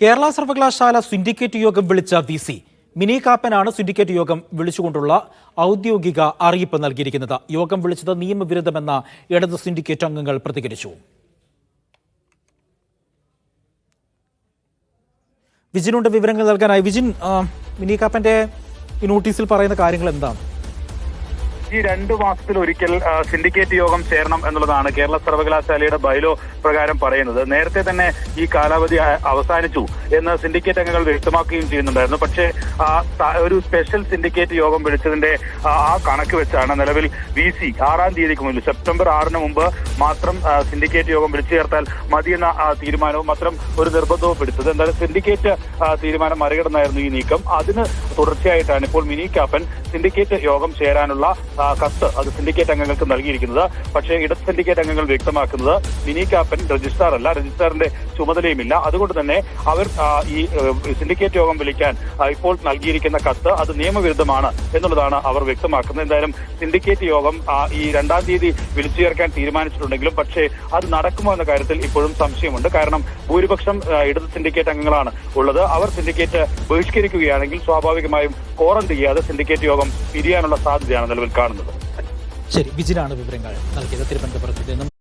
കേരള സർവകലാശാല സിൻഡിക്കേറ്റ് യോഗം വിളിച്ച VC മിനി കാപ്പനാണ് സിൻഡിക്കേറ്റ് യോഗം വിളിച്ചുകൊണ്ടുള്ള ഔദ്യോഗിക അറിയിപ്പ് നൽകിയിരിക്കുന്നത്. യോഗം വിളിച്ചത് നിയമവിരുദ്ധമെന്ന ഇടത് സിൻഡിക്കേറ്റ് അംഗങ്ങൾ പ്രതികരിച്ചു. വിജിനുണ്ട് വിവരങ്ങൾ നൽകാനായി. വിജിൻ, മിനി കാപ്പന്റെ ഈ നോട്ടീസിൽ പറയുന്ന കാര്യങ്ങൾ എന്താണ്? ഈ 2 മാസത്തിലൊരിക്കൽ സിൻഡിക്കേറ്റ് യോഗം ചേരണം എന്നുള്ളതാണ് കേരള സർവകലാശാലയുടെ ബൈലോ പ്രകാരം പറയുന്നത്. നേരത്തെ തന്നെ ഈ കാലാവധി അവസാനിച്ചു എന്ന് സിൻഡിക്കേറ്റ് അംഗങ്ങൾ വ്യക്തമാക്കുകയും ചെയ്യുന്നുണ്ടായിരുന്നു. പക്ഷേ ഒരു സ്പെഷ്യൽ സിൻഡിക്കേറ്റ് യോഗം വിളിച്ചതിന്റെ ആ കണക്ക് വെച്ചാണ് നിലവിൽ VC 6-ാം തീയതിക്ക് മുന്നിൽ സെപ്റ്റംബർ 6-ന് മുമ്പ് മാത്രം സിൻഡിക്കേറ്റ് യോഗം വിളിച്ചു ചേർത്താൽ മതിയെന്ന തീരുമാനവും അത്തരം ഒരു നിർബന്ധവും എടുത്തത്. എന്തായാലും സിൻഡിക്കേറ്റ് തീരുമാനം മറികടന്നായിരുന്നു ഈ നീക്കം. അതിന് തുടർച്ചയായിട്ടാണ് ഇപ്പോൾ മിനി കാപ്പൻ സിൻഡിക്കേറ്റ് യോഗം ചേരാനുള്ള കത്ത് അത് സിൻഡിക്കേറ്റ് അംഗങ്ങൾക്ക് നൽകിയിരിക്കുന്നത്. പക്ഷേ ഇടത് സിൻഡിക്കേറ്റ് അംഗങ്ങൾ വ്യക്തമാക്കുന്നത് മിനി കാപ്പൻ രജിസ്ട്രാർ അല്ല, രജിസ്ട്രാറിന്റെ ചുമതലയുമില്ല. അതുകൊണ്ട് തന്നെ അവർ ഈ സിൻഡിക്കേറ്റ് യോഗം വിളിക്കാൻ ഇപ്പോൾ നൽകിയിരിക്കുന്ന കത്ത് അത് നിയമവിരുദ്ധമാണ് എന്നുള്ളതാണ് അവർ വ്യക്തമാക്കുന്നത്. എന്തായാലും സിൻഡിക്കേറ്റ് യോഗം ഈ 2-ാം തീയതി വിളിച്ചു ചേർക്കാൻ തീരുമാനിച്ചിട്ടുണ്ടെങ്കിലും പക്ഷേ അത് നടക്കുമോ എന്ന കാര്യത്തിൽ ഇപ്പോഴും സംശയമുണ്ട്. കാരണം ഭൂരിപക്ഷം ഇടത് സിൻഡിക്കേറ്റ് അംഗങ്ങളാണ് ഉള്ളത്. അവർ സിൻഡിക്കേറ്റ് ബഹിഷ്കരിക്കുകയാണെങ്കിൽ സ്വാഭാവികമായും കോറം ചെയ്യാതെ സിൻഡിക്കേറ്റ് യോഗം പിരിയാനുള്ള സാധ്യതയാണ് നിലവിൽ കാണുന്നത്. ശരി, വിജിനാണ് വിവരങ്ങൾ നൽകിയത് തിരുവനന്തപുരത്ത് നിന്നും.